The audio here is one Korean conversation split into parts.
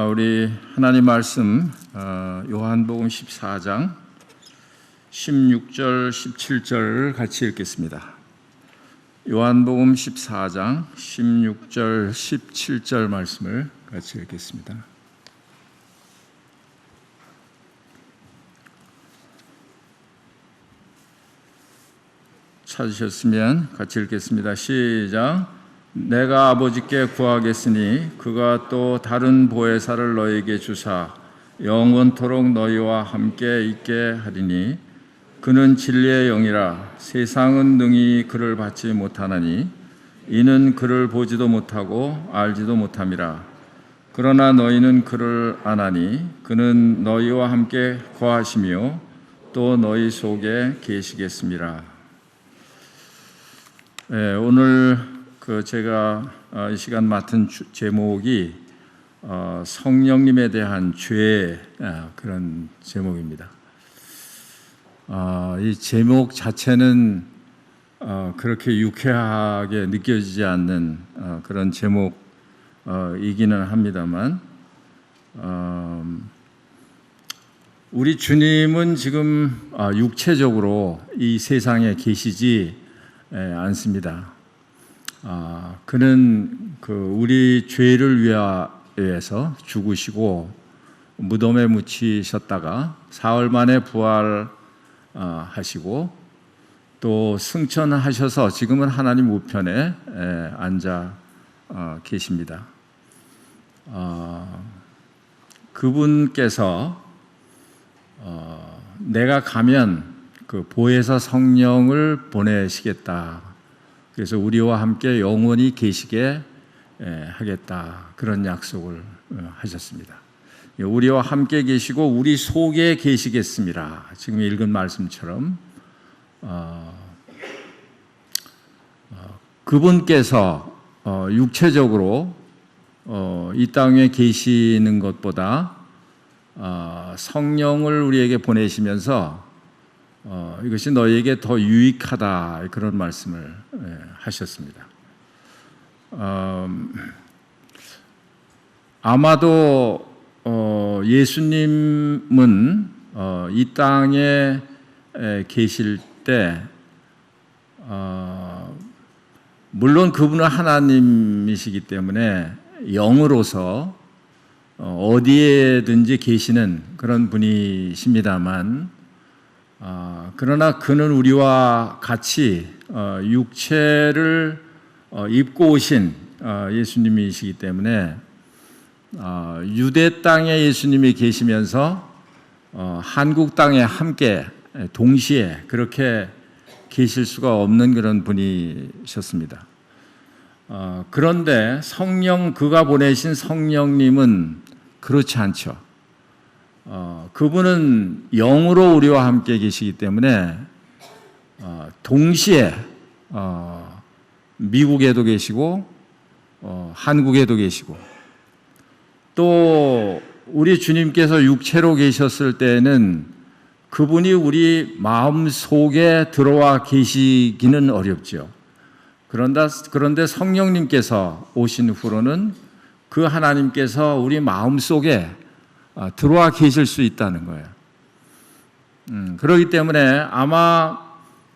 우리 하나님 말씀 요한복음 14장 16절 17절을 같이 읽겠습니다. 요한복음 14장 16절 17절 말씀을 같이 읽겠습니다. 찾으셨으면 같이 읽겠습니다. 시작. 내가 아버지께 구하겠으니 그가 또 다른 보혜사를 너희에게 주사 영원토록 너희와 함께 있게 하리니 그는 진리의 영이라. 세상은 능히 그를 받지 못하나니 이는 그를 보지도 못하고 알지도 못함이라. 그러나 너희는 그를 아나니 그는 너희와 함께 거하시며 또 너희 속에 계시겠습니다. 오늘 제가 이 시간 맡은 제목이 성령님에 대한 죄, 그런 제목입니다. 이 제목 자체는 그렇게 유쾌하게 느껴지지 않는 그런 제목이기는 합니다만, 우리 주님은 지금 육체적으로 이 세상에 계시지 않습니다. 그는 우리 죄를 위해서 죽으시고 무덤에 묻히셨다가 사흘 만에 부활하시고 또 승천하셔서 지금은 하나님 우편에 앉아 계십니다. 그분께서 내가 가면 그 보혜사 성령을 보내시겠다. 그래서 우리와 함께 영원히 계시게 하겠다. 그런 약속을 하셨습니다. 우리와 함께 계시고 우리 속에 계시겠습니다. 지금 읽은 말씀처럼 그분께서 육체적으로 이 땅에 계시는 것보다 성령을 우리에게 보내시면서 이것이 너희에게 더 유익하다, 그런 말씀을 하셨습니다. 아마도 예수님은 이 땅에 계실 때 물론 그분은 하나님이시기 때문에 영으로서 어디에든지 계시는 그런 분이십니다만, 그러나 그는 우리와 같이 육체를 입고 오신 예수님이시기 때문에 유대 땅에 예수님이 계시면서 한국 땅에 함께 동시에 그렇게 계실 수가 없는 그런 분이셨습니다. 그런데 그가 보내신 성령님은 그렇지 않죠. 그분은 영으로 우리와 함께 계시기 때문에 동시에 미국에도 계시고 한국에도 계시고 또 우리 주님께서 육체로 계셨을 때는 그분이 우리 마음 속에 들어와 계시기는 어렵죠. 그런데 성령님께서 오신 후로는 그 하나님께서 우리 마음 속에 들어와 계실 수 있다는 거예요. 그렇기 때문에 아마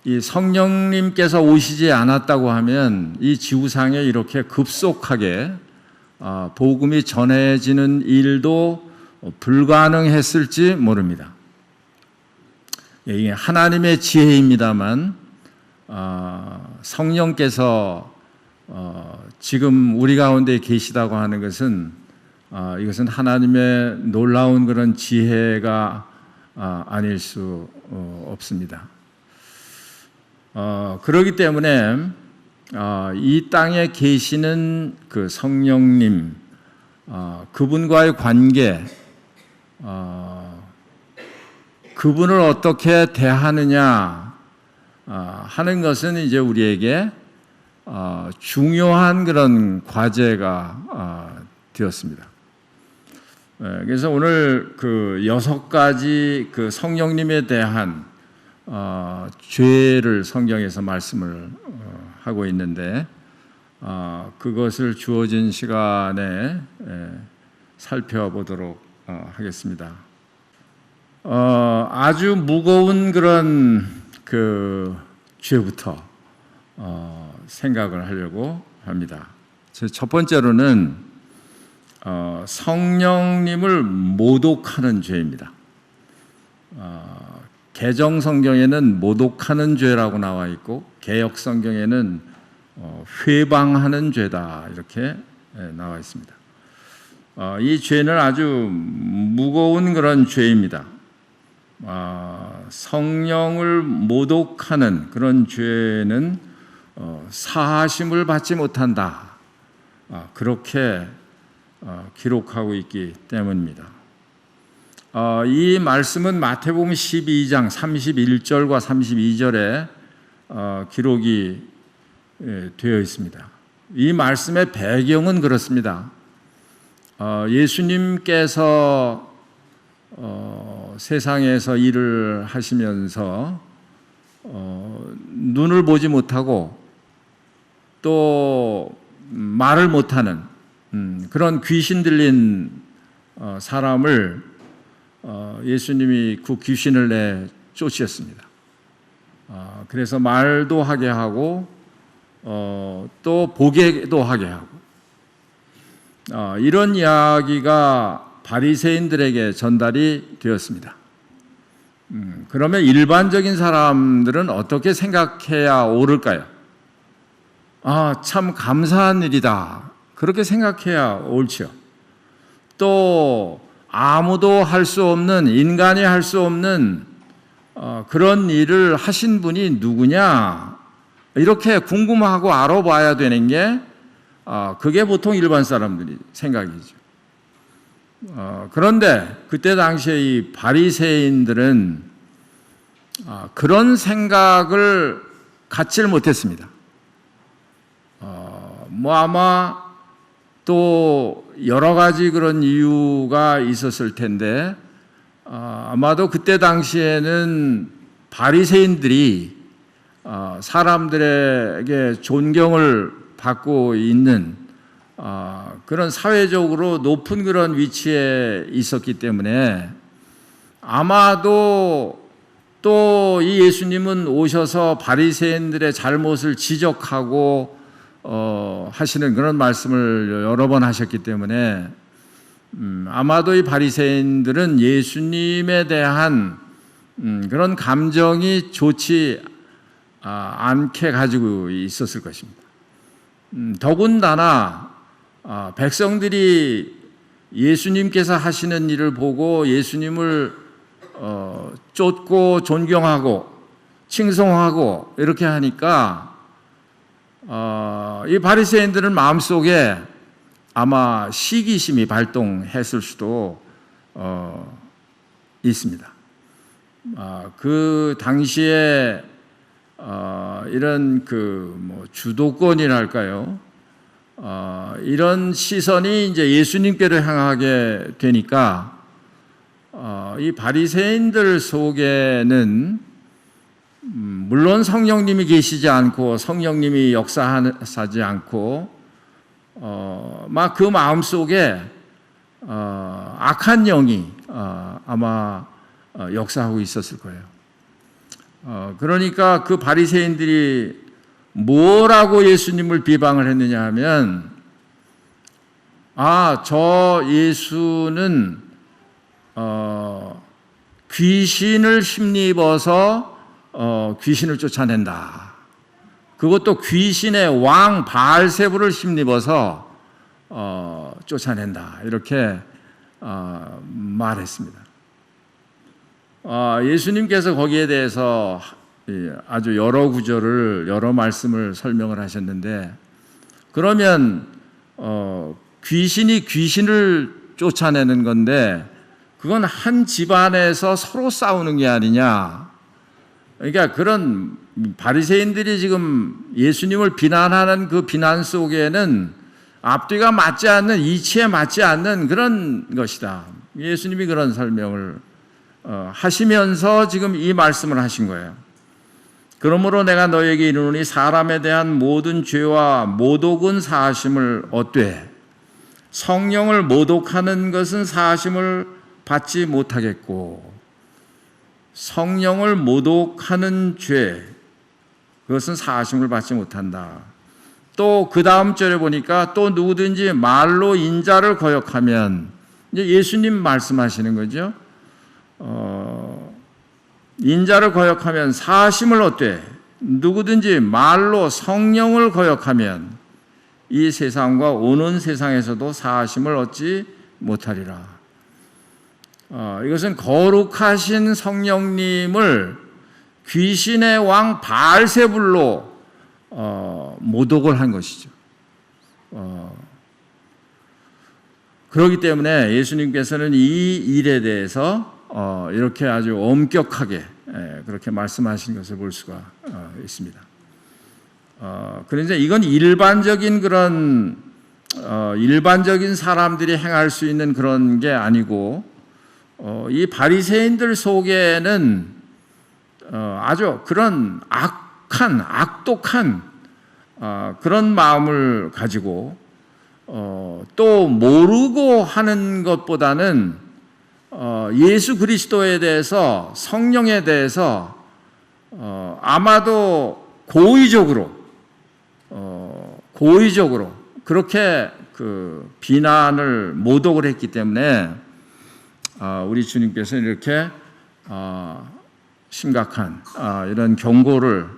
이 성령님께서 오시지 않았다고 하면 이 지구상에 이렇게 급속하게 복음이 전해지는 일도 불가능했을지 모릅니다. 이게 하나님의 지혜입니다만 성령께서 지금 우리 가운데 계시다고 하는 것은 이것은 하나님의 놀라운 그런 지혜가 아닐 수 없습니다. 그렇기 때문에 이 땅에 계시는 그 성령님, 그분과의 관계, 그분을 어떻게 대하느냐 하는 것은 이제 우리에게 중요한 그런 과제가 되었습니다. 그래서 오늘 그 6가지 그 성령님에 대한 죄를 성경에서 말씀을 하고 있는데 그것을 주어진 시간에 살펴보도록 하겠습니다. 아주 무거운 그런 그 죄부터 생각을 하려고 합니다. 첫 번째로는 성령님을 모독하는 죄입니다. 개정 성경에는 모독하는 죄라고 나와 있고 개역 성경에는 회방하는 죄다 이렇게 나와 있습니다. 이 죄는 아주 무거운 그런 죄입니다. 성령을 모독하는 그런 죄는 사하심을 받지 못한다. 그렇게 기록하고 있기 때문입니다. 이 말씀은 마태복음 12장 31절과 32절에 기록이 되어 있습니다. 이 말씀의 배경은 그렇습니다. 예수님께서 세상에서 일을 하시면서 눈을 보지 못하고 또 말을 못하는 그런 귀신 들린 사람을 예수님이 그 귀신을 내쫓으셨습니다. 그래서 말도 하게 하고 또 보게도 하게 하고 이런 이야기가 바리새인들에게 전달이 되었습니다. 그러면 일반적인 사람들은 어떻게 생각해야 옳을까요? 참 감사한 일이다. 그렇게 생각해야 옳죠. 또 아무도 할 수 없는, 인간이 할 수 없는 그런 일을 하신 분이 누구냐? 이렇게 궁금하고 알아봐야 되는 게 그게 보통 일반 사람들이 생각이죠. 그런데 그때 당시에 이 바리새인들은 그런 생각을 갖지를 못했습니다. 아마 또 여러 가지 그런 이유가 있었을 텐데 아마도 그때 당시에는 바리새인들이 사람들에게 존경을 받고 있는 그런 사회적으로 높은 그런 위치에 있었기 때문에 아마도 또 이 예수님은 오셔서 바리새인들의 잘못을 지적하고 하시는 그런 말씀을 여러 번 하셨기 때문에 아마도 이 바리새인들은 예수님에 대한 그런 감정이 좋지 않게 가지고 있었을 것입니다. 더군다나 백성들이 예수님께서 하시는 일을 보고 예수님을 쫓고 존경하고 칭송하고 이렇게 하니까 이 바리새인들은 마음속에 아마 시기심이 발동했을 수도 있습니다. 그 당시에 이런 주도권이랄까요? 이런 시선이 이제 예수님께로 향하게 되니까 이 바리새인들 속에는 물론 성령님이 계시지 않고 성령님이 역사하지 않고 막 그 마음 속에 악한 영이 아마 역사하고 있었을 거예요. 그러니까 그 바리새인들이 뭐라고 예수님을 비방을 했느냐 하면 저 예수는 귀신을 힘입어서 귀신을 쫓아낸다. 그것도 귀신의 왕 바알세부를 힘입어서 쫓아낸다. 이렇게 말했습니다. 예수님께서 거기에 대해서 아주 여러 구절을 여러 말씀을 설명을 하셨는데 그러면 귀신이 귀신을 쫓아내는 건데 그건 한 집안에서 서로 싸우는 게 아니냐. 그러니까 그런 바리새인들이 지금 예수님을 비난하는 그 비난 속에는 앞뒤가 맞지 않는, 이치에 맞지 않는 그런 것이다. 예수님이 그런 설명을 하시면서 지금 이 말씀을 하신 거예요. 그러므로 내가 너에게 이르노니 사람에 대한 모든 죄와 모독은 사하심을 얻되 성령을 모독하는 것은 사하심을 받지 못하겠고, 성령을 모독하는 죄, 그것은 사하심을 받지 못한다. 또 그 다음 절에 보니까 또 누구든지 말로 인자를 거역하면, 이제 예수님 말씀하시는 거죠. 인자를 거역하면 사하심을 얻되 누구든지 말로 성령을 거역하면 이 세상과 오는 세상에서도 사하심을 얻지 못하리라. 이것은 거룩하신 성령님을 귀신의 왕 바알세불로 모독을 한 것이죠. 그렇기 때문에 예수님께서는 이 일에 대해서 이렇게 아주 엄격하게 그렇게 말씀하신 것을 볼 수가 있습니다. 그런데 이건 일반적인 그런 일반적인 사람들이 행할 수 있는 그런 게 아니고, 이 바리새인들 속에는 아주 그런 악독한 그런 마음을 가지고 또 모르고 하는 것보다는 예수 그리스도에 대해서, 성령에 대해서 아마도 고의적으로 그렇게 그 비난을 모독을 했기 때문에 우리 주님께서는 이렇게 심각한 이런 경고를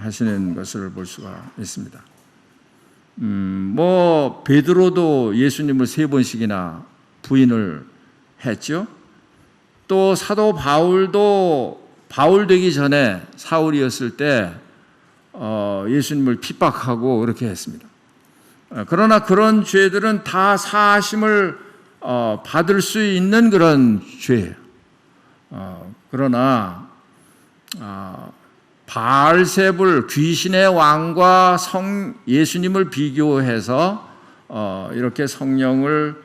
하시는 것을 볼 수가 있습니다. 뭐 베드로도 예수님을 3번씩이나 부인을 했죠. 또 사도 바울도 바울 되기 전에 사울이었을 때 예수님을 핍박하고 그렇게 했습니다. 그러나 그런 죄들은 다 사하심을 받을 수 있는 그런 죄예요. 그러나 바알세불 귀신의 왕과 예수님을 비교해서 이렇게 성령을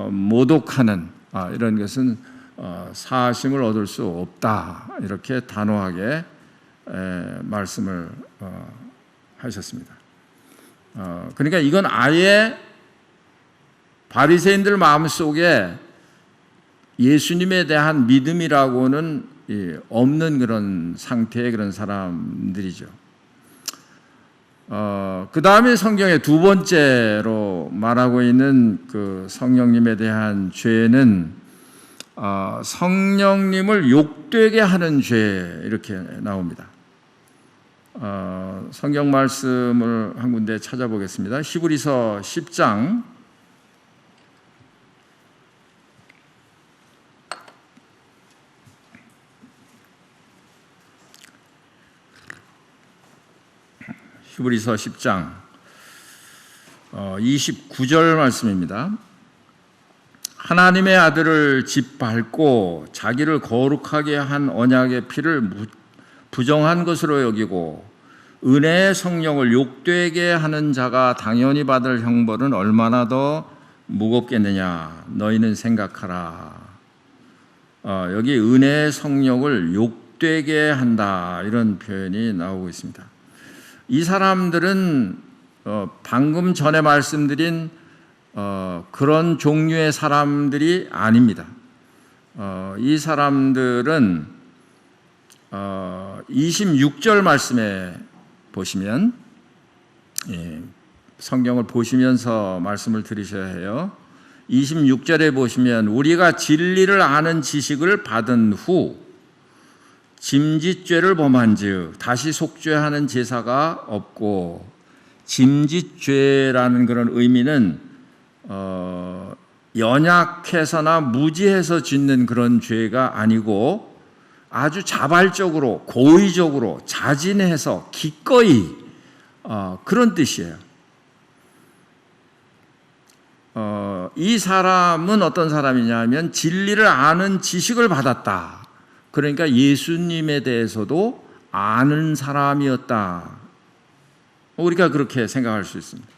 모독하는 이런 것은 사하심을 얻을 수 없다, 이렇게 단호하게 말씀을 하셨습니다. 그러니까 이건 아예 바리새인들 마음속에 예수님에 대한 믿음이라고는 없는 그런 상태의 그런 사람들이죠. 그 다음에 성경의 두 번째로 말하고 있는 그 성령님에 대한 죄는 성령님을 욕되게 하는 죄, 이렇게 나옵니다. 성경 말씀을 한 군데 찾아보겠습니다. 히브리서 10장 29절 말씀입니다. 하나님의 아들을 짓밟고 자기를 거룩하게 한 언약의 피를 부정한 것으로 여기고 은혜의 성령을 욕되게 하는 자가 당연히 받을 형벌은 얼마나 더 무겁겠느냐, 너희는 생각하라. 여기 은혜의 성령을 욕되게 한다, 이런 표현이 나오고 있습니다. 이 사람들은 방금 전에 말씀드린 그런 종류의 사람들이 아닙니다. 이 사람들은 26절 말씀에 보시면, 성경을 보시면서 말씀을 들으셔야 해요. 26절에 보시면 우리가 진리를 아는 지식을 받은 후 짐짓죄를 범한즉 다시 속죄하는 제사가 없고, 짐짓죄라는 그런 의미는 연약해서나 무지해서 짓는 그런 죄가 아니고 아주 자발적으로, 고의적으로, 자진해서 기꺼이 그런 뜻이에요. 이 사람은 어떤 사람이냐면 진리를 아는 지식을 받았다. 그러니까 예수님에 대해서도 아는 사람이었다. 우리가 그렇게 생각할 수 있습니다.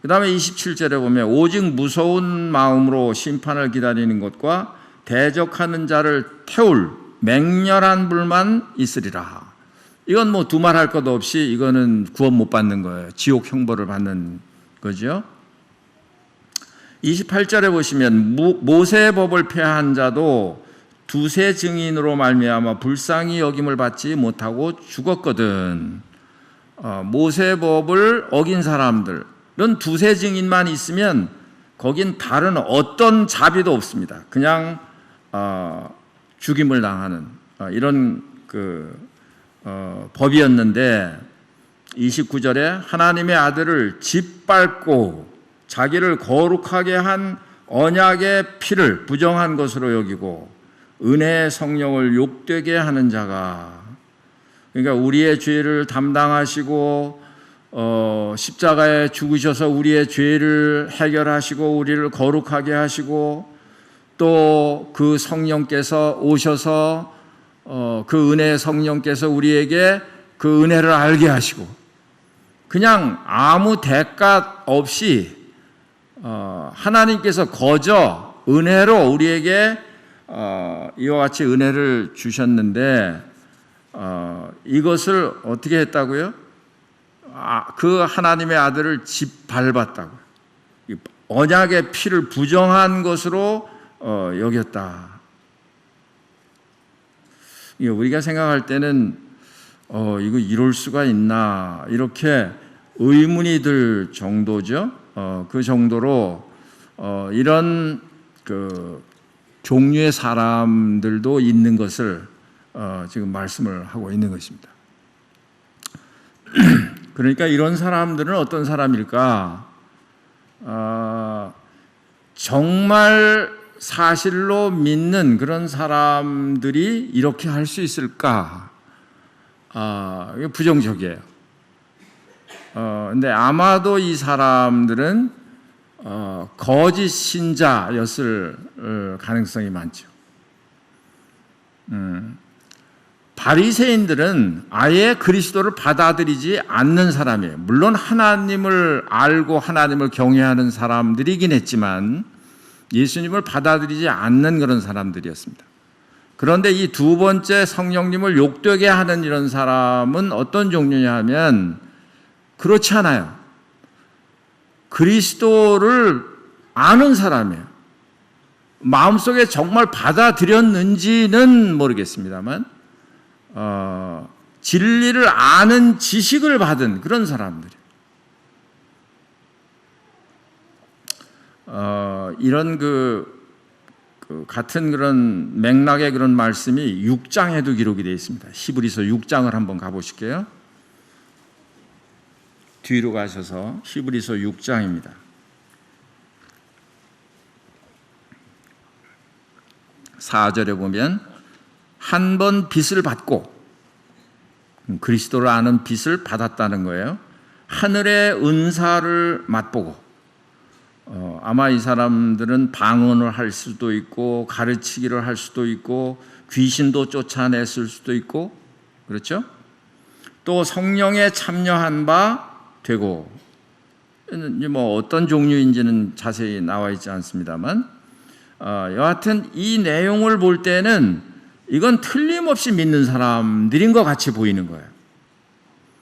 그 다음에 27절에 보면 오직 무서운 마음으로 심판을 기다리는 것과 대적하는 자를 태울 맹렬한 불만 있으리라. 이건 뭐 두말할 것 없이 이거는 구원 못 받는 거예요. 지옥 형벌을 받는 거죠. 28절에 보시면 모세의 법을 폐한 자도 두세 증인으로 말미암아 불쌍히 여김을 받지 못하고 죽었거든. 모세의 법을 어긴 사람들은 두세 증인만 있으면 거긴 다른 어떤 자비도 없습니다. 그냥 죽임을 당하는 이런 법이었는데 29절에 하나님의 아들을 짓밟고 자기를 거룩하게 한 언약의 피를 부정한 것으로 여기고 은혜의 성령을 욕되게 하는 자가, 그러니까 우리의 죄를 담당하시고 십자가에 죽으셔서 우리의 죄를 해결하시고 우리를 거룩하게 하시고 또 그 성령께서 오셔서 그 은혜의 성령께서 우리에게 그 은혜를 알게 하시고 그냥 아무 대가 없이 하나님께서 거저 은혜로 우리에게 이와 같이 은혜를 주셨는데 이것을 어떻게 했다고요? 그 하나님의 아들을 짓밟았다고, 언약의 피를 부정한 것으로 여겼다. 우리가 생각할 때는 이거 이럴 수가 있나 이렇게 의문이 들 정도죠. 그 정도로 이런 종류의 사람들도 있는 것을 지금 말씀을 하고 있는 것입니다. 그러니까 이런 사람들은 어떤 사람일까? 정말 사실로 믿는 그런 사람들이 이렇게 할 수 있을까? 이게 부정적이에요. 근데 아마도 이 사람들은 거짓 신자였을 가능성이 많죠. 바리새인들은 아예 그리스도를 받아들이지 않는 사람이에요. 물론 하나님을 알고 하나님을 경외하는 사람들이긴 했지만 예수님을 받아들이지 않는 그런 사람들이었습니다. 그런데 이 두 번째 성령님을 욕되게 하는 이런 사람은 어떤 종류냐 하면 그렇지 않아요. 그리스도를 아는 사람이에요. 마음속에 정말 받아들였는지는 모르겠습니다만 진리를 아는 지식을 받은 그런 사람들이에요. 이런 같은 그런 맥락의 그런 말씀이 6장에도 기록이 되어 있습니다. 히브리서 6장을 한번 가보실게요. 뒤로 가셔서 히브리서 6장입니다. 4절에 보면 한 번 빚을 받고, 그리스도를 아는 빚을 받았다는 거예요. 하늘의 은사를 맛보고, 아마 이 사람들은 방언을 할 수도 있고 가르치기를 할 수도 있고 귀신도 쫓아냈을 수도 있고, 그렇죠? 또 성령에 참여한 바 되고, 뭐 어떤 종류인지는 자세히 나와 있지 않습니다만 여하튼 이 내용을 볼 때는 이건 틀림없이 믿는 사람들인 것 같이 보이는 거예요.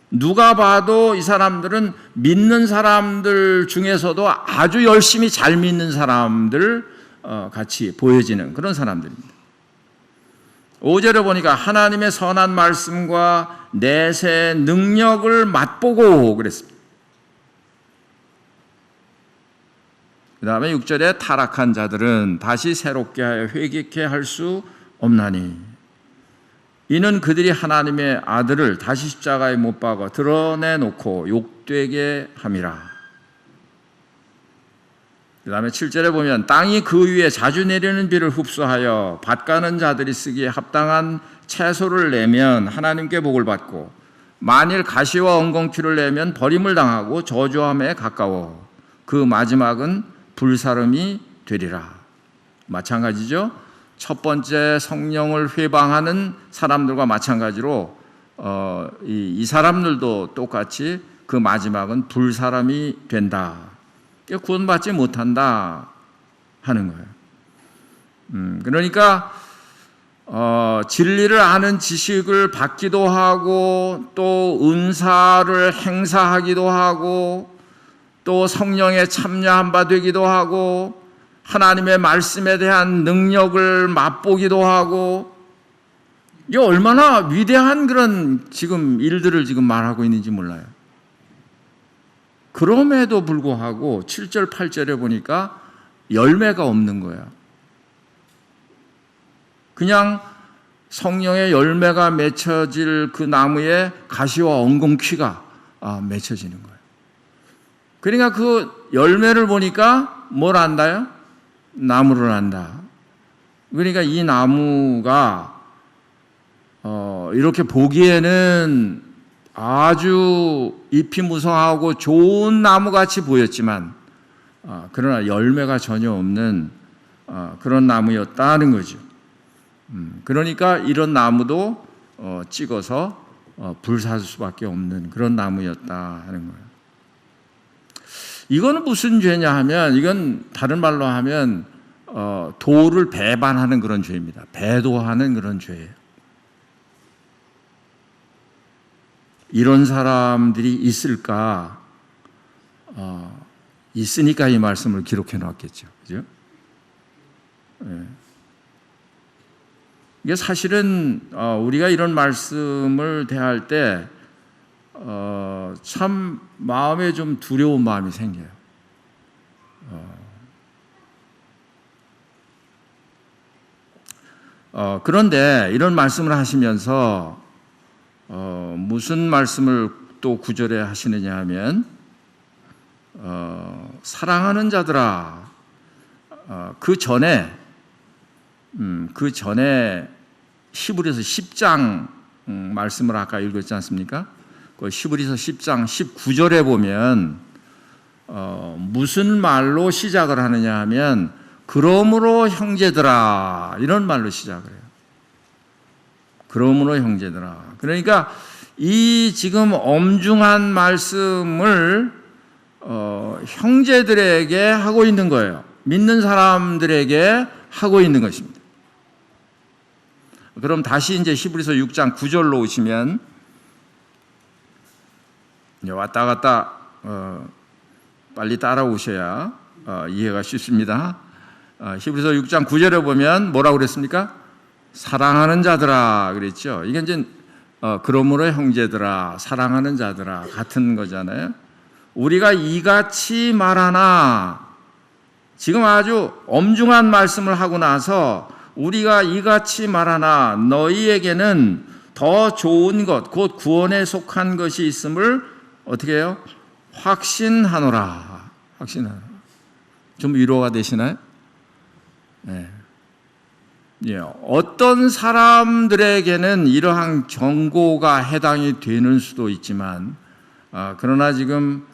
누가 봐도 이 사람들은 믿는 사람들 중에서도 아주 열심히 잘 믿는 사람들 같이 보여지는 그런 사람들입니다. 5절에 보니까 하나님의 선한 말씀과 내세의 능력을 맛보고 그랬습니다. 그 다음에 6절에 타락한 자들은 다시 새롭게 하여 회개케 할 수 없나니 이는 그들이 하나님의 아들을 다시 십자가에 못 박아 드러내놓고 욕되게 함이라. 그 다음에 7절에 보면 땅이 그 위에 자주 내리는 비를 흡수하여 밭가는 자들이 쓰기에 합당한 채소를 내면 하나님께 복을 받고 만일 가시와 엉겅퀴를 내면 버림을 당하고 저주함에 가까워 그 마지막은 불사름이 되리라. 마찬가지죠. 첫 번째 성령을 회방하는 사람들과 마찬가지로 이 사람들도 똑같이 그 마지막은 불사람이 된다. 구원받지 못한다 하는 거예요. 그러니까 진리를 아는 지식을 받기도 하고 또 은사를 행사하기도 하고 또 성령에 참여한 바 되기도 하고 하나님의 말씀에 대한 능력을 맛보기도 하고, 이게 얼마나 위대한 그런 지금 일들을 지금 말하고 있는지 몰라요. 그럼에도 불구하고 7절 8절에 보니까 열매가 없는 거야. 그냥 성령의 열매가 맺혀질 그 나무에 가시와 엉겅퀴가 맺혀지는 거예요. 그러니까 그 열매를 보니까 뭘 안다요? 나무를 안다. 그러니까 이 나무가 이렇게 보기에는 아주 잎이 무성하고 좋은 나무같이 보였지만 그러나 열매가 전혀 없는 그런 나무였다는 거죠. 그러니까 이런 나무도 찍어서 불사를 수밖에 없는 그런 나무였다 하는 거예요. 이거는 무슨 죄냐 하면, 이건 다른 말로 하면 도를 배반하는 그런 죄입니다. 배도하는 그런 죄예요. 이런 사람들이 있을까? 있으니까 이 말씀을 기록해 놨겠죠. 그죠? 네. 이게 사실은 우리가 이런 말씀을 대할 때 참 마음에 좀 두려운 마음이 생겨요. 그런데 이런 말씀을 하시면서 무슨 말씀을 또 9절에 하시느냐 하면 사랑하는 자들아, 그 전에 히브리서 10장 말씀을 아까 읽었지 않습니까? 그 히브리서 10장 19절에 보면 무슨 말로 시작을 하느냐 하면 그러므로 형제들아, 이런 말로 시작을 해요. 그러므로 형제들아. 그러니까 이 지금 엄중한 말씀을 형제들에게 하고 있는 거예요. 믿는 사람들에게 하고 있는 것입니다. 그럼 다시 이제 히브리서 6장 9절로 오시면, 왔다 갔다 빨리 따라오셔야 이해가 쉽습니다. 히브리서 6장 9절에 보면 뭐라고 그랬습니까? 사랑하는 자들아 그랬죠. 이게 이제 그러므로 형제들아, 사랑하는 자들아 같은 거잖아요. 우리가 이같이 말하나, 지금 아주 엄중한 말씀을 하고 나서 우리가 이같이 말하나 너희에게는 더 좋은 것, 곧 구원에 속한 것이 있음을 어떻게 해요? 확신하노라. 확신하노라. 좀 위로가 되시나요? 네. 예, 어떤 사람들에게는 이러한 경고가 해당이 되는 수도 있지만, 그러나 지금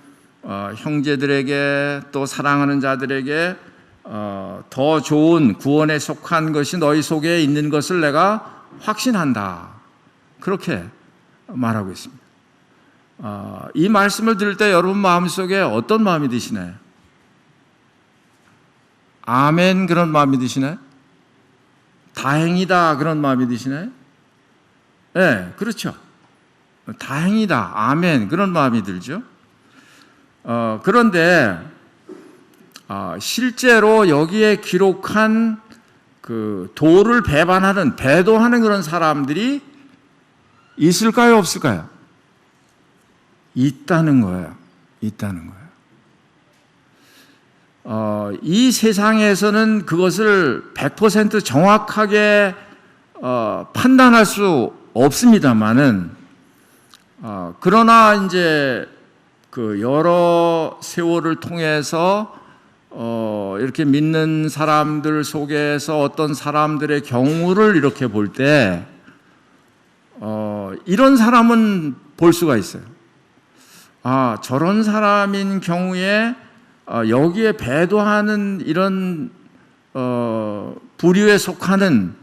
형제들에게 또 사랑하는 자들에게 더 좋은 구원에 속한 것이 너희 속에 있는 것을 내가 확신한다. 그렇게 말하고 있습니다. 이 말씀을 들을 때 여러분 마음속에 어떤 마음이 드시나요? 아멘 그런 마음이 드시나요? 다행이다 그런 마음이 드시나요? 네, 그렇죠. 다행이다, 아멘 그런 마음이 들죠. 그런데 실제로 여기에 기록한 그 도를 배반하는, 배도하는 그런 사람들이 있을까요, 없을까요? 있다는 거예요. 있다는 거예요. 이 세상에서는 그것을 100% 정확하게 판단할 수 없습니다만은, 그러나 이제 그 여러 세월을 통해서 이렇게 믿는 사람들 속에서 어떤 사람들의 경우를 이렇게 볼 때 이런 사람은 볼 수가 있어요. 저런 사람인 경우에 여기에 배도하는 이런 부류에 속하는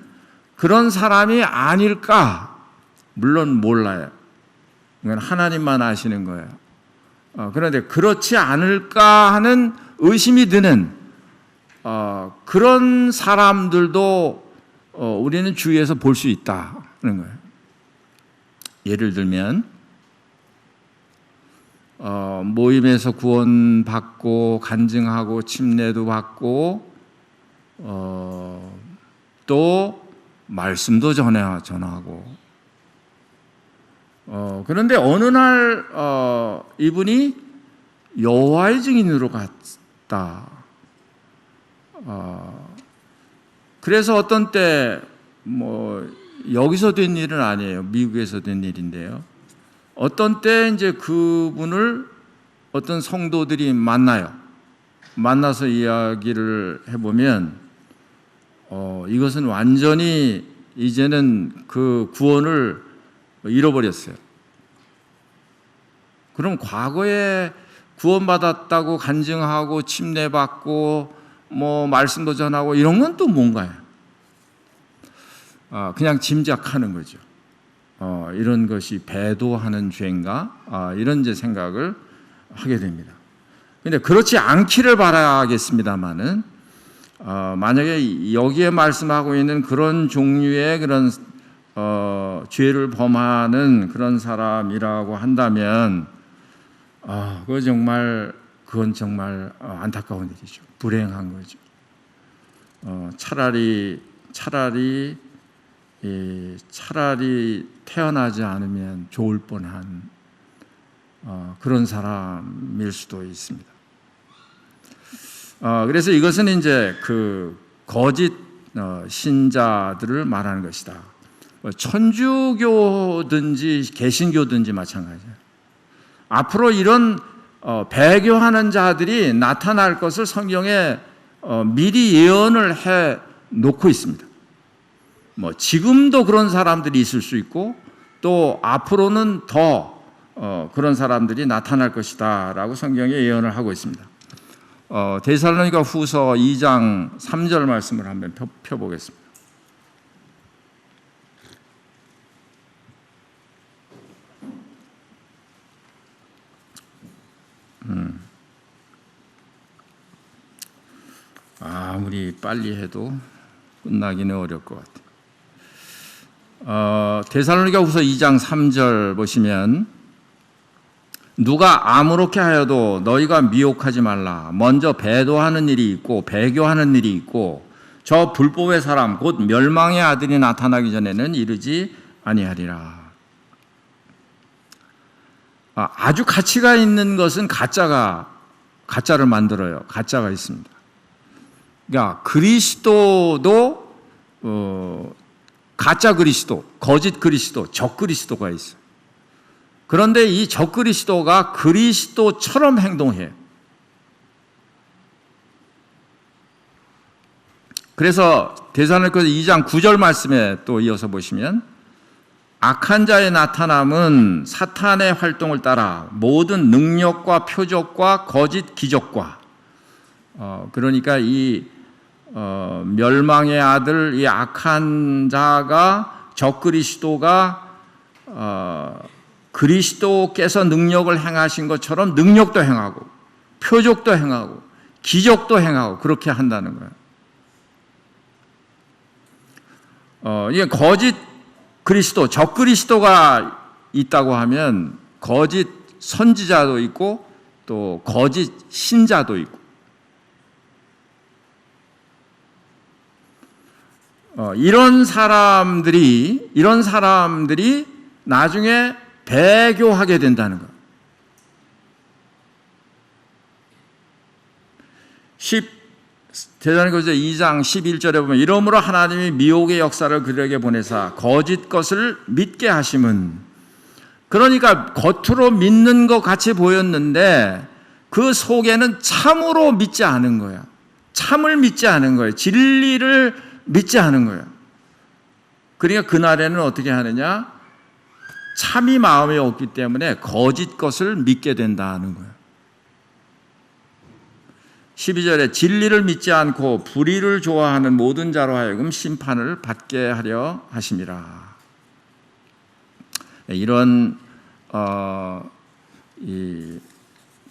그런 사람이 아닐까? 물론 몰라요. 이건 하나님만 아시는 거예요. 그런데 그렇지 않을까 하는 의심이 드는 그런 사람들도 우리는 주위에서 볼 수 있다는 거예요. 예를 들면 모임에서 구원받고 간증하고 침례도 받고 또 말씀도 전하고 그런데 어느 날 이분이 여호와의 증인으로 갔다. 그래서 어떤 때 여기서 된 일은 아니에요. 미국에서 된 일인데요. 어떤 때 이제 그분을 어떤 성도들이 만나서 이야기를 해보면 이것은 완전히 이제는 그 구원을 잃어버렸어요. 그럼 과거에 구원받았다고 간증하고 침례받고 말씀도 전하고 이런 건 또 뭔가요? 그냥 짐작하는 거죠. 이런 것이 배도하는 죄인가? 이런 이제 생각을 하게 됩니다. 근데 그렇지 않기를 바라겠습니다만은 만약에 여기에 말씀하고 있는 그런 종류의 그런 죄를 범하는 그런 사람이라고 한다면 그건 정말 안타까운 일이죠. 불행한 거죠. 차라리 태어나지 않으면 좋을 뻔한 그런 사람일 수도 있습니다. 그래서 이것은 이제 그 거짓 신자들을 말하는 것이다. 천주교든지 개신교든지 마찬가지예요. 앞으로 이런 배교하는 자들이 나타날 것을 성경에 미리 예언을 해 놓고 있습니다. 지금도 그런 사람들이 있을 수 있고 또 앞으로는 더 그런 사람들이 나타날 것이다 라고 성경에 예언을 하고 있습니다. 데살로니가 후서 2장 3절 말씀을 한번 펴보겠습니다. 아무리 빨리 해도 끝나기는 어려울 것 같아요. 데살로니가 후서 2장 3절 보시면 누가 아무렇게 하여도 너희가 미혹하지 말라. 먼저 배도하는 일이 있고 배교하는 일이 있고 저 불법의 사람 곧 멸망의 아들이 나타나기 전에는 이르지 아니하리라. 아주 가치가 있는 것은 가짜를 만들어요. 가짜가 있습니다. 그러니까 그리스도도 가짜 그리스도, 거짓 그리스도, 적 그리스도가 있어요. 그런데 이 적 그리스도가 그리스도처럼 행동해요. 그래서 데살로니가서 2장 9절 말씀에 또 이어서 보시면 악한 자의 나타남은 사탄의 활동을 따라 모든 능력과 표적과 거짓 기적과 그러니까 이 멸망의 아들 이 악한 자가 적 그리스도가 그리스도께서 능력을 행하신 것처럼 능력도 행하고 표적도 행하고 기적도 행하고 그렇게 한다는 거예요. 이게 거짓 그리스도, 적 그리스도가 있다고 하면 거짓 선지자도 있고 또 거짓 신자도 있고 이런 사람들이 나중에 배교하게 된다는 거예요. 데살로니가서 2장 11절에 보면 이러므로 하나님이 미혹의 역사를 그들에게 보내사 거짓 것을 믿게 하심은 그러니까 겉으로 믿는 것 같이 보였는데 그 속에는 참으로 믿지 않은 거예요. 참을 믿지 않은 거예요. 진리를 믿지 않은 거예요. 그러니까 그날에는 어떻게 하느냐? 참이 마음에 없기 때문에 거짓 것을 믿게 된다는 거예요. 12절에 진리를 믿지 않고 불의를 좋아하는 모든 자로 하여금 심판을 받게 하려 하심이라. 이런 이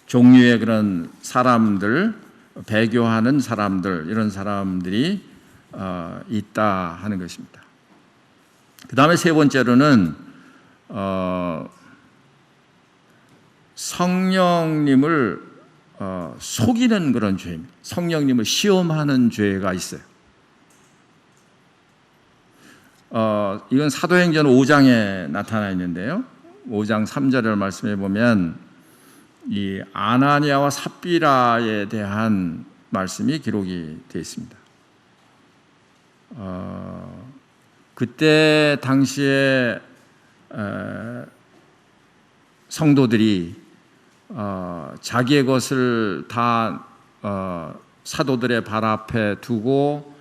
종류의 그런 사람들, 배교하는 사람들, 이런 사람들이 있다 하는 것입니다. 그 다음에 세 번째로는 성령님을 속이는 그런 죄입니다. 성령님을 시험하는 죄가 있어요. 이건 사도행전 5장에 나타나 있는데요. 5장 3절을 말씀해 보면 이 아나니아와 삽비라에 대한 말씀이 기록이 되어 있습니다. 그때 당시에 성도들이 자기의 것을 다 사도들의 발 앞에 두고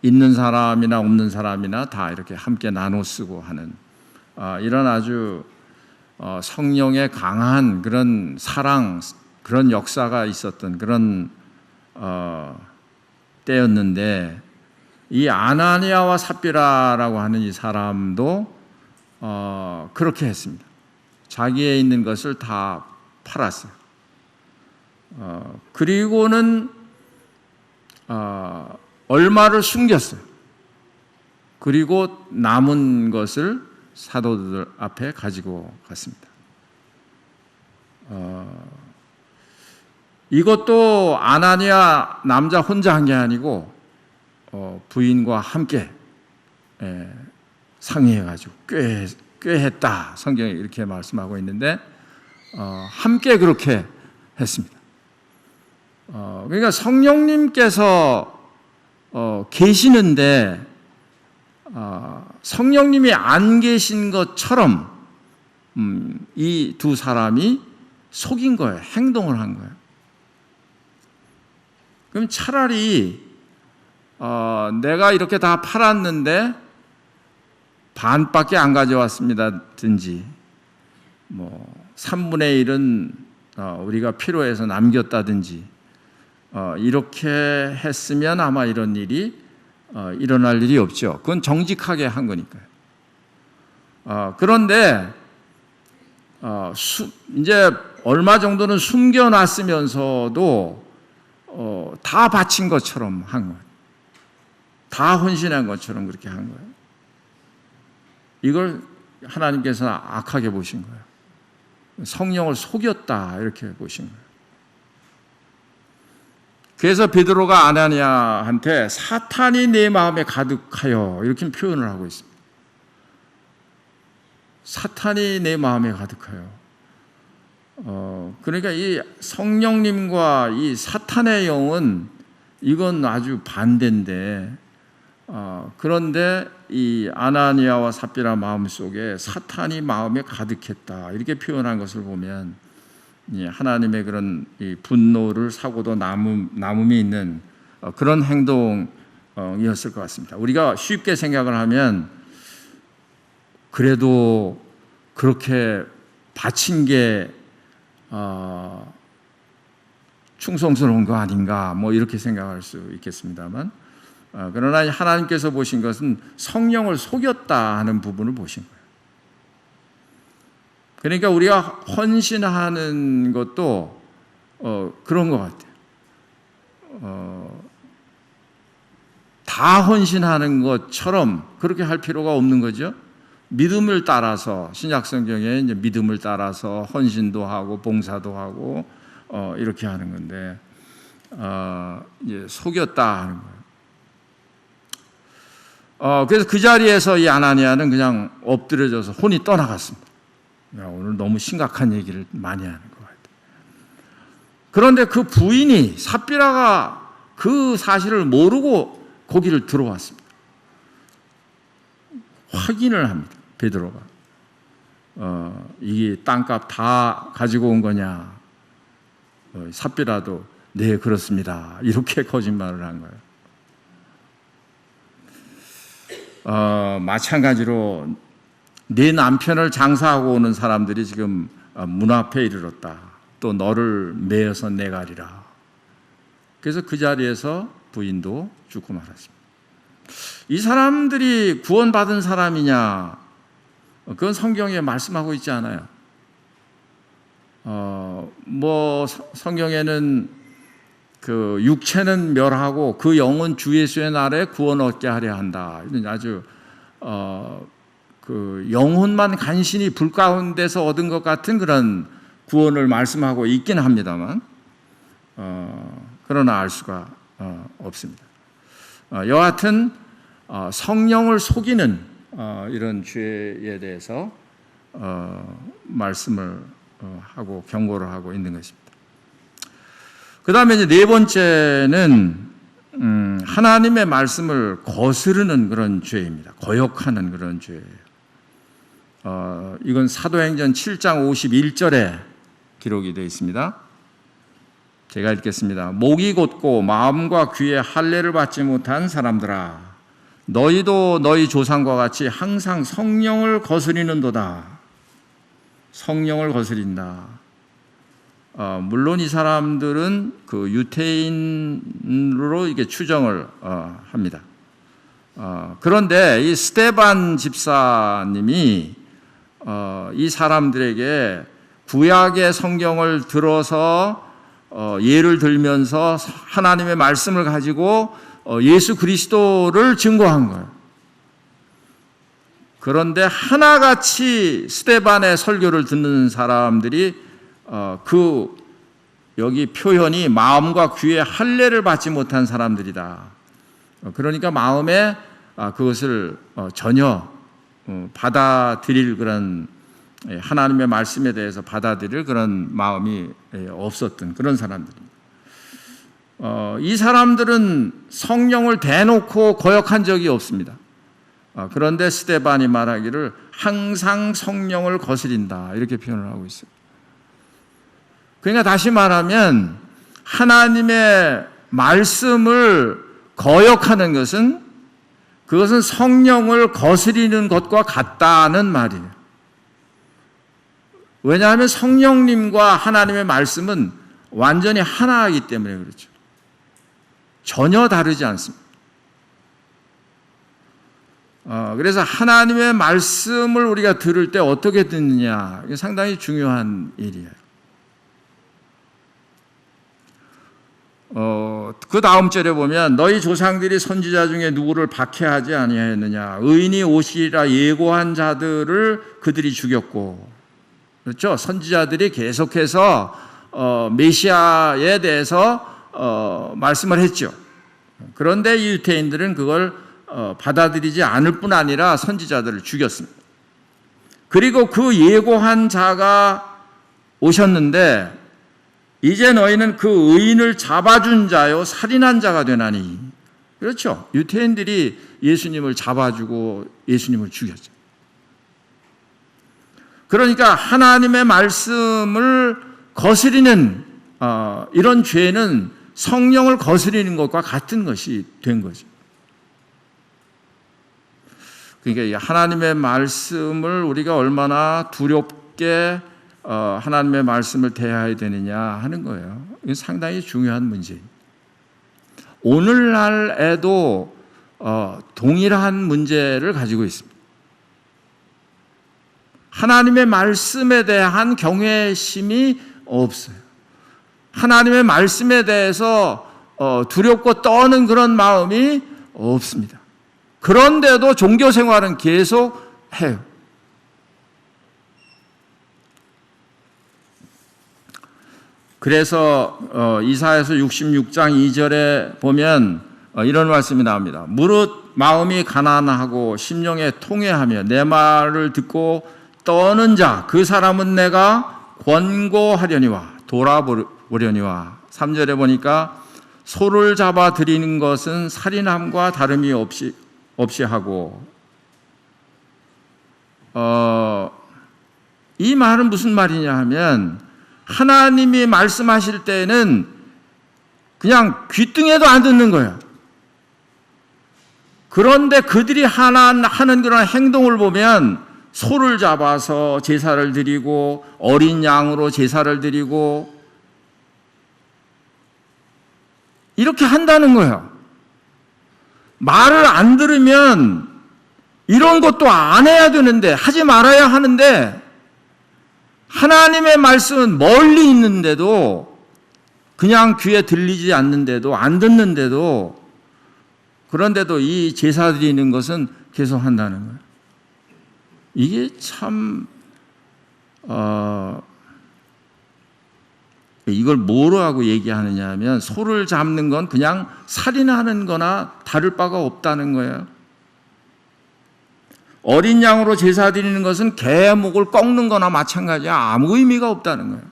있는 사람이나 없는 사람이나 다 이렇게 함께 나눠 쓰고 하는 이런 아주 성령의 강한 그런 사랑, 그런 역사가 있었던 그런 때였는데, 이 아나니아와 삽비라라고 하는 이 사람도 그렇게 했습니다. 자기의 있는 것을 다 팔았어요. 그리고는 얼마를 숨겼어요. 그리고 남은 것을 사도들 앞에 가지고 갔습니다. 이것도 아나니아 남자 혼자 한 게 아니고 부인과 함께 상의해가지고 꾀했다. 성경이 이렇게 말씀하고 있는데 함께 그렇게 했습니다. 그러니까 성령님께서 계시는데 성령님이 안 계신 것처럼 이 두 사람이 속인 거예요. 행동을 한 거예요. 그럼 차라리 내가 이렇게 다 팔았는데 반밖에 안 가져왔습니다든지, 뭐 3분의 1은 우리가 필요해서 남겼다든지, 이렇게 했으면 아마 이런 일이 일어날 일이 없죠. 그건 정직하게 한 거니까요. 그런데 이제 얼마 정도는 숨겨놨으면서도 다 바친 것처럼 한 거예요. 다 헌신한 것처럼 그렇게 한 거예요. 이걸 하나님께서 악하게 보신 거예요. 성령을 속였다 이렇게 보신 거예요. 그래서 베드로가 아나니아한테 사탄이 내 마음에 가득하여 이렇게 표현을 하고 있습니다. 사탄이 내 마음에 가득하여. 그러니까 이 성령님과 이 사탄의 영은 이건 아주 반대인데, 그런데 이 아나니아와 삽비라 마음속에 사탄이 마음에 가득했다 이렇게 표현한 것을 보면 하나님의 그런 이 분노를 사고도 남음이 있는 그런 행동이었을 것 같습니다. 우리가 쉽게 생각을 하면 그래도 그렇게 바친 게 충성스러운 거 아닌가 뭐 이렇게 생각할 수 있겠습니다만, 그러나 하나님께서 보신 것은 성령을 속였다 하는 부분을 보신 거예요. 그러니까 우리가 헌신하는 것도 그런 것 같아요. 다 헌신하는 것처럼 그렇게 할 필요가 없는 거죠. 믿음을 따라서, 신약 성경에 이제 믿음을 따라서 헌신도 하고 봉사도 하고 이렇게 하는 건데, 이제 속였다 하는 거예요. 그래서 그 자리에서 이 아나니아는 그냥 엎드려져서 혼이 떠나갔습니다. 오늘 너무 심각한 얘기를 많이 하는 것 같아요. 그런데 그 부인이 삽비라가 그 사실을 모르고 거기를 들어왔습니다. 확인을 합니다. 베드로가 이게 땅값 다 가지고 온 거냐? 삽비라도 네 그렇습니다. 이렇게 거짓말을 한 거예요. 마찬가지로 네 남편을 장사하고 오는 사람들이 지금 문 앞에 이르렀다. 또 너를 매어서 내가리라. 그래서 그 자리에서 부인도 죽고 말았습니다. 이 사람들이 구원받은 사람이냐? 그건 성경에 말씀하고 있지 않아요. 뭐 성경에는 그 육체는 멸하고 그 영은 주 예수의 날에 구원 얻게 하려 한다. 이런 아주 그 영혼만 간신히 불 가운데서 얻은 것 같은 그런 구원을 말씀하고 있긴 합니다만, 그러나 알 수가 없습니다. 여하튼 성령을 속이는 이런 죄에 대해서 말씀을 하고 경고를 하고 있는 것입니다. 그 다음에 이제 네 번째는 하나님의 말씀을 거스르는 그런 죄입니다. 거역하는 그런 죄예요. 이건 사도행전 7장 51절에 기록이 되어 있습니다. 제가 읽겠습니다. 목이 곧고 마음과 귀에 할례를 받지 못한 사람들아, 너희도 너희 조상과 같이 항상 성령을 거스리는도다. 성령을 거스린다. 물론 이 사람들은 그 유태인으로 이게 추정을 합니다. 그런데 이 스데반 집사님이 이 사람들에게 구약의 성경을 들어서 예를 들면서 하나님의 말씀을 가지고 예수 그리스도를 증거한 거예요. 그런데 하나같이 스데반의 설교를 듣는 사람들이 여기 표현이 마음과 귀에 할례를 받지 못한 사람들이다. 그러니까 마음에 그것을 전혀 받아들일 그런 하나님의 말씀에 대해서 받아들일 그런 마음이 없었던 그런 사람들입니다. 이 사람들은 성령을 대놓고 거역한 적이 없습니다. 그런데 스데반이 말하기를 항상 성령을 거스린다 이렇게 표현을 하고 있어요. 그러니까 다시 말하면 하나님의 말씀을 거역하는 것은 그것은 성령을 거스리는 것과 같다는 말이에요. 왜냐하면 성령님과 하나님의 말씀은 완전히 하나이기 때문에 그렇죠. 전혀 다르지 않습니다. 그래서 하나님의 말씀을 우리가 들을 때 어떻게 듣느냐, 이게 상당히 중요한 일이에요. 그 다음 절에 보면 너희 조상들이 선지자 중에 누구를 박해하지 아니하였느냐, 의인이 오시리라 예고한 자들을 그들이 죽였고, 그렇죠? 선지자들이 계속해서 메시아에 대해서 말씀을 했죠. 그런데 이 유태인들은 그걸 받아들이지 않을 뿐 아니라 선지자들을 죽였습니다. 그리고 그 예고한 자가 오셨는데 이제 너희는 그 의인을 잡아준 자요 살인한 자가 되나니. 그렇죠. 유태인들이 예수님을 잡아주고 예수님을 죽였죠. 그러니까 하나님의 말씀을 거스리는 이런 죄는 성령을 거스리는 것과 같은 것이 된 거죠. 그러니까 하나님의 말씀을 우리가 얼마나 두렵게 하나님의 말씀을 대해야 되느냐 하는 거예요. 이건 상당히 중요한 문제입니다. 오늘날에도 동일한 문제를 가지고 있습니다. 하나님의 말씀에 대한 경외심이 없어요. 하나님의 말씀에 대해서 두렵고 떠는 그런 마음이 없습니다. 그런데도 종교 생활은 계속 해요. 그래서 이사야서 66장 2절에 보면 이런 말씀이 나옵니다. 무릇 마음이 가난하고 심령에 통회하며 내 말을 듣고 떠는 자, 그 사람은 내가 권고하려니와 돌아보려니와. 3절에 보니까 소를 잡아 드리는 것은 살인함과 다름이 없이 하고, 이 말은 무슨 말이냐 하면 하나님이 말씀하실 때는 그냥 귀등에도 안 듣는 거예요. 그런데 그들이 하는 그런 행동을 보면 소를 잡아서 제사를 드리고 어린 양으로 제사를 드리고 이렇게 한다는 거예요. 말을 안 들으면 이런 것도 안 해야 되는데, 하지 말아야 하는데, 하나님의 말씀은 멀리 있는데도, 그냥 귀에 들리지 않는데도, 안 듣는데도, 그런데도 이 제사 드리는 것은 계속 한다는 거예요. 이게 참 이걸 뭐라고 얘기하느냐 하면 소를 잡는 건 그냥 살인하는 거나 다를 바가 없다는 거예요. 어린 양으로 제사 드리는 것은 개 목을 꺾는 거나 마찬가지야. 아무 의미가 없다는 거예요.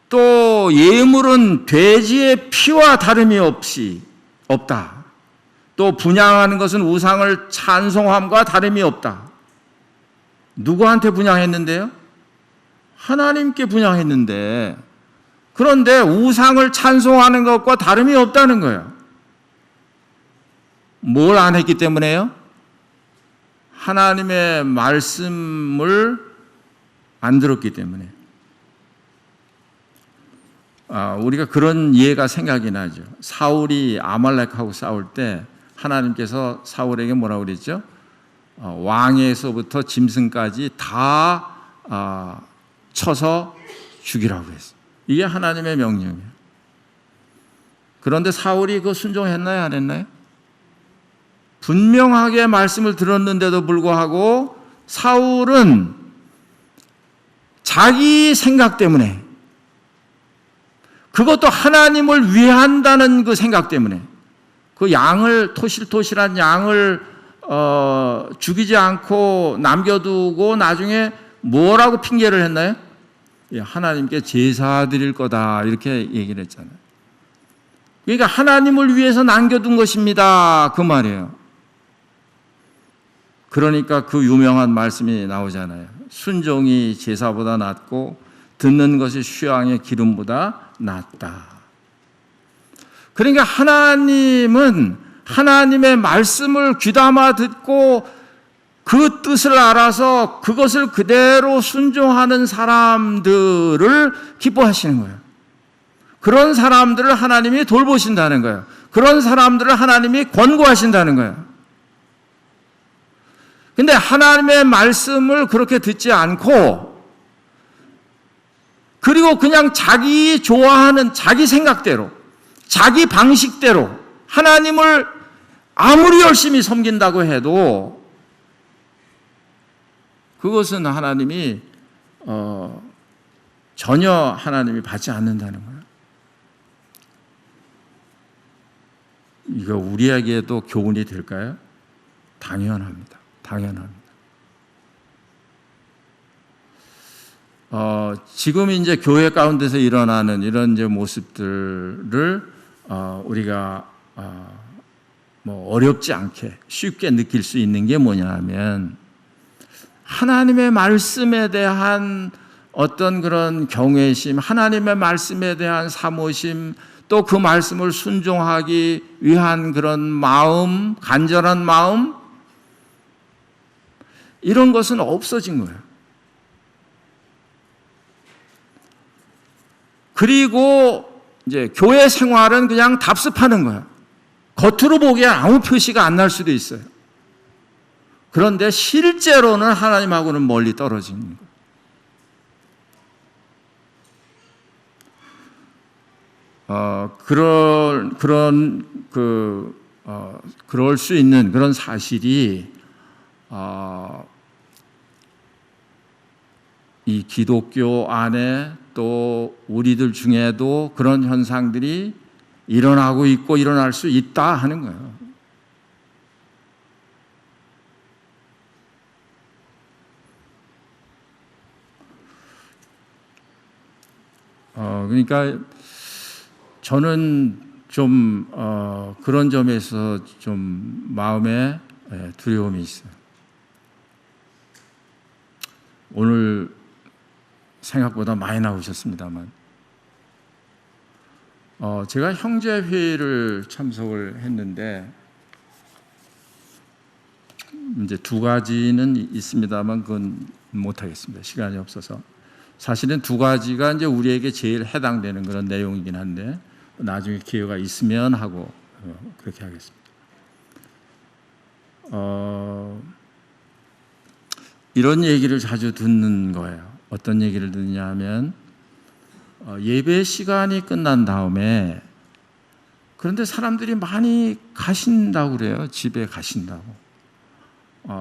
또 예물은 돼지의 피와 다름이 없다. 또 분향하는 것은 우상을 찬송함과 다름이 없다. 누구한테 분향했는데요? 하나님께 분향했는데, 그런데 우상을 찬송하는 것과 다름이 없다는 거예요. 뭘 안 했기 때문에요? 하나님의 말씀을 안 들었기 때문에. 우리가 그런 예가 생각이 나죠. 사울이 아말렉하고 싸울 때 하나님께서 사울에게 뭐라고 그랬죠? 왕에서부터 짐승까지 다 쳐서 죽이라고 했어요. 이게 하나님의 명령이에요. 그런데 사울이 그거 순종했나요? 안 했나요? 분명하게 말씀을 들었는데도 불구하고 사울은 자기 생각 때문에, 그것도 하나님을 위한다는 그 생각 때문에, 그 양을, 토실토실한 양을 죽이지 않고 남겨두고 나중에 뭐라고 핑계를 했나요? 하나님께 제사 드릴 거다, 이렇게 얘기를 했잖아요. 그러니까 하나님을 위해서 남겨둔 것입니다, 그 말이에요. 그러니까 그 유명한 말씀이 나오잖아요. 순종이 제사보다 낫고 듣는 것이 휴양의 기름보다 낫다. 그러니까 하나님은 하나님의 말씀을 귀담아 듣고 그 뜻을 알아서 그것을 그대로 순종하는 사람들을 기뻐하시는 거예요. 그런 사람들을 하나님이 돌보신다는 거예요. 그런 사람들을 하나님이 권고하신다는 거예요. 근데 하나님의 말씀을 그렇게 듣지 않고, 그리고 그냥 자기 좋아하는 자기 생각대로, 자기 방식대로 하나님을 아무리 열심히 섬긴다고 해도 그것은 하나님이 전혀 하나님이 받지 않는다는 거예요. 이거 우리에게도 교훈이 될까요? 당연합니다. 당연합니다. 지금 이제 교회 가운데서 일어나는 이런 이제 모습들을 우리가 뭐 어렵지 않게 쉽게 느낄 수 있는 게 뭐냐면, 하나님의 말씀에 대한 어떤 그런 경외심, 하나님의 말씀에 대한 사모심, 또 그 말씀을 순종하기 위한 그런 마음, 간절한 마음, 이런 것은 없어진 거예요. 그리고 이제 교회 생활은 그냥 답습하는 거예요. 겉으로 보기엔 아무 표시가 안 날 수도 있어요. 그런데 실제로는 하나님하고는 멀리 떨어진 거예요. 그럴 수 있는 그런 사실이 이 기독교 안에 또 우리들 중에도 그런 현상들이 일어나고 있고 일어날 수 있다 하는 거예요. 그러니까 저는 좀 그런 점에서 좀 마음에 두려움이 있어요. 오늘 생각보다 많이 나오셨습니다만, 제가 형제회의를 참석을 했는데, 이제 두 가지는 있습니다만 그건 못하겠습니다. 시간이 없어서. 사실은 두 가지가 이제 우리에게 제일 해당되는 그런 내용이긴 한데, 나중에 기회가 있으면 하고 그렇게 하겠습니다. 이런 얘기를 자주 듣는 거예요. 어떤 얘기를 듣냐 하면, 예배 시간이 끝난 다음에, 그런데 사람들이 많이 가신다고 그래요. 집에 가신다고.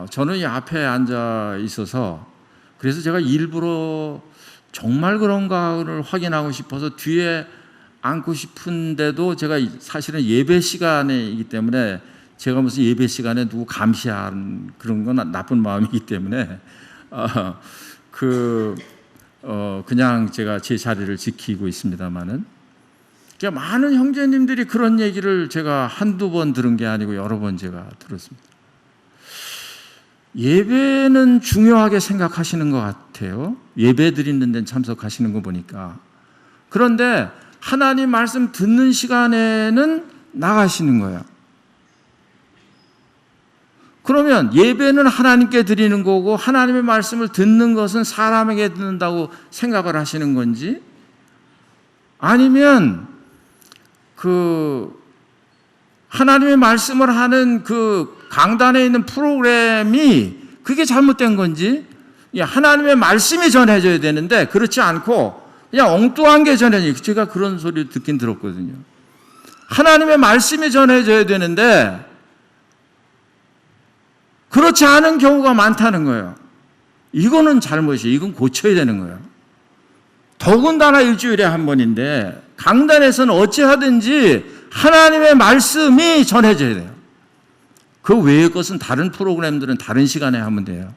저는 이 앞에 앉아 있어서 그래서 제가 일부러 정말 그런가를 확인하고 싶어서 뒤에 앉고 싶은데도 제가 사실은 예배 시간이기 때문에 제가 무슨 예배 시간에 누구 감시한 그런 건 나쁜 마음이기 때문에 그냥 제가 제 자리를 지키고 있습니다만은 많은 형제님들이 그런 얘기를 제가 한두 번 들은 게 아니고 여러 번 제가 들었습니다. 예배는 중요하게 생각하시는 것 같아요. 예배 드리는 데는 참석하시는 거 보니까. 그런데 하나님 말씀 듣는 시간에는 나가시는 거예요. 그러면 예배는 하나님께 드리는 거고 하나님의 말씀을 듣는 것은 사람에게 듣는다고 생각을 하시는 건지, 아니면 하나님의 말씀을 하는 강단에 있는 프로그램이 그게 잘못된 건지, 하나님의 말씀이 전해져야 되는데 그렇지 않고 그냥 엉뚱한 게 전해져요. 제가 그런 소리를 듣긴 들었거든요. 하나님의 말씀이 전해져야 되는데 그렇지 않은 경우가 많다는 거예요. 이거는 잘못이에요. 이건 고쳐야 되는 거예요. 더군다나 일주일에 한 번인데 강단에서는 어찌하든지 하나님의 말씀이 전해져야 돼요. 그 외의 것은 다른 프로그램들은 다른 시간에 하면 돼요.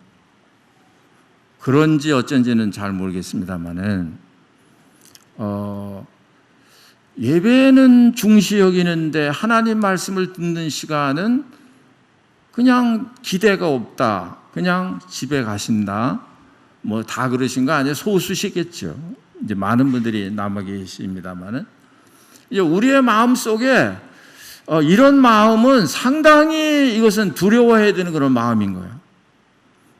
그런지 어쩐지는 잘 모르겠습니다만은 예배는 중시 여기는데 하나님 말씀을 듣는 시간은 그냥 기대가 없다, 그냥 집에 가신다, 뭐 다 그러신 거 아니에요. 소수시겠죠. 이제 많은 분들이 남아 계십니다만은 이제 우리의 마음 속에 이런 마음은 상당히 이것은 두려워해야 되는 그런 마음인 거예요.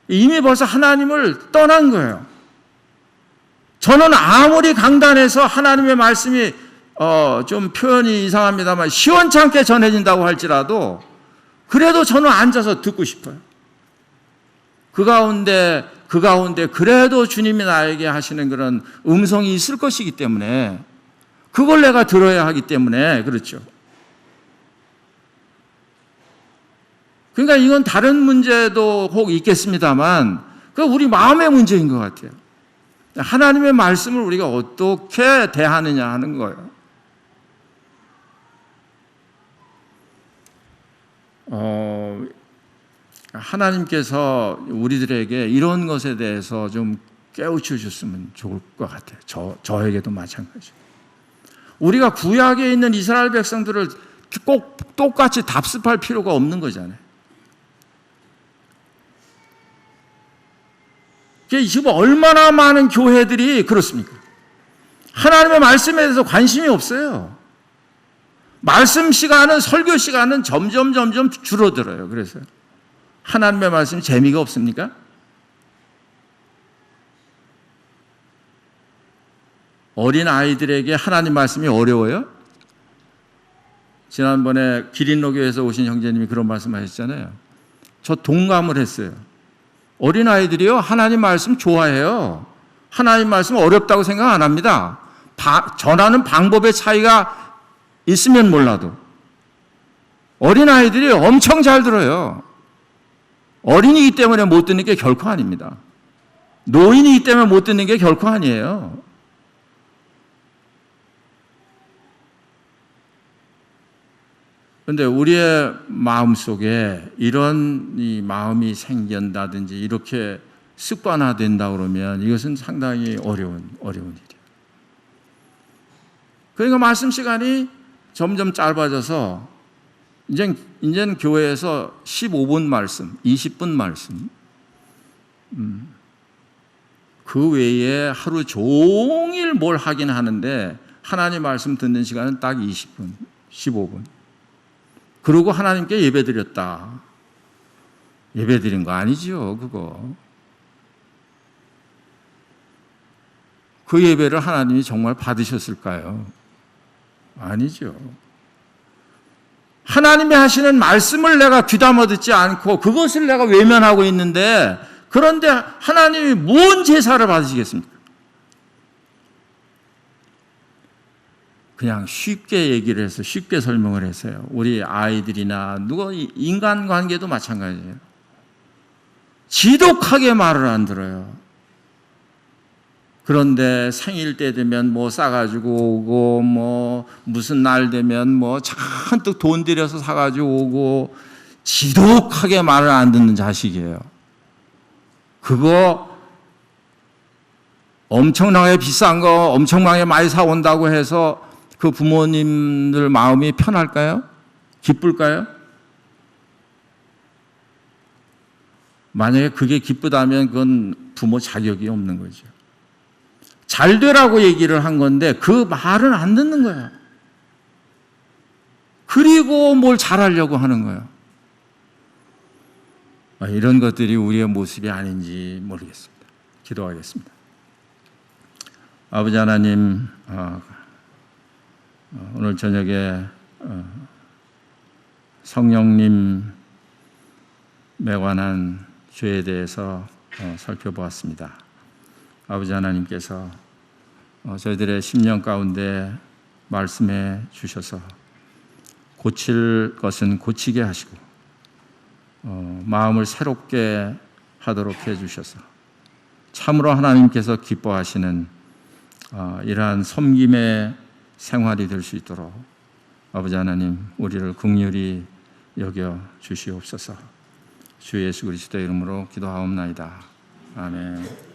이미 벌써 하나님을 떠난 거예요. 저는 아무리 강단에서 하나님의 말씀이 좀 표현이 이상합니다만 시원찮게 전해진다고 할지라도 그래도 저는 앉아서 듣고 싶어요. 그 가운데 그래도 주님이 나에게 하시는 그런 음성이 있을 것이기 때문에 그걸 내가 들어야 하기 때문에 그렇죠. 그러니까 이건 다른 문제도 혹 있겠습니다만 그 우리 마음의 문제인 것 같아요. 하나님의 말씀을 우리가 어떻게 대하느냐 하는 거예요. 하나님께서 우리들에게 이런 것에 대해서 좀 깨우쳐 주셨으면 좋을 것 같아요. 저에게도 마찬가지. 우리가 구약에 있는 이스라엘 백성들을 꼭 똑같이 답습할 필요가 없는 거잖아요. 지금 얼마나 많은 교회들이 그렇습니까? 하나님의 말씀에 대해서 관심이 없어요. 말씀 시간은, 설교 시간은 점점 줄어들어요. 그래서 하나님의 말씀 재미가 없습니까? 어린 아이들에게 하나님 말씀이 어려워요? 지난번에 기린로교에서 오신 형제님이 그런 말씀하셨잖아요. 저 동감을 했어요. 어린 아이들이요 하나님 말씀 좋아해요. 하나님 말씀 어렵다고 생각 안 합니다. 전하는 방법의 차이가 있으면 몰라도 어린 아이들이 엄청 잘 들어요. 어린이기 때문에 못 듣는 게 결코 아닙니다. 노인이기 때문에 못 듣는 게 결코 아니에요. 그런데 우리의 마음속에 이런 이 마음이 생긴다든지 이렇게 습관화된다 그러면 이것은 상당히 어려운 일이에요. 그러니까 말씀 시간이 점점 짧아져서 이제는 교회에서 15분 말씀, 20분 말씀, 그 외에 하루 종일 뭘 하긴 하는데 하나님 말씀 듣는 시간은 딱 20분, 15분. 그러고 하나님께 예배드렸다. 예배드린 거 아니죠, 그거. 그 예배를 하나님이 정말 받으셨을까요? 아니죠. 하나님이 하시는 말씀을 내가 귀담아 듣지 않고 그것을 내가 외면하고 있는데 그런데 하나님이 뭔 제사를 받으시겠습니까? 그냥 쉽게 얘기를 해서 쉽게 설명을 했어요. 우리 아이들이나 누가 인간관계도 마찬가지예요. 지독하게 말을 안 들어요. 그런데 생일 때 되면 뭐 싸가지고 오고, 뭐 무슨 날 되면 뭐 잔뜩 돈 들여서 사가지고 오고, 지독하게 말을 안 듣는 자식이에요. 그거 엄청나게 비싼 거 엄청나게 많이 사온다고 해서 그 부모님들 마음이 편할까요? 기쁠까요? 만약에 그게 기쁘다면 그건 부모 자격이 없는 거죠. 잘 되라고 얘기를 한 건데 그 말은 안 듣는 거예요. 그리고 뭘 잘하려고 하는 거예요. 이런 것들이 우리의 모습이 아닌지 모르겠습니다. 기도하겠습니다. 아버지 하나님, 오늘 저녁에 성령님에 관한 죄에 대해서 살펴보았습니다. 아버지 하나님께서 저희들의 심령 가운데 말씀해 주셔서 고칠 것은 고치게 하시고 마음을 새롭게 하도록 해 주셔서 참으로 하나님께서 기뻐하시는 이러한 섬김의 생활이 될 수 있도록 아버지 하나님 우리를 긍휼히 여겨 주시옵소서. 주 예수 그리스도의 이름으로 기도하옵나이다. 아멘.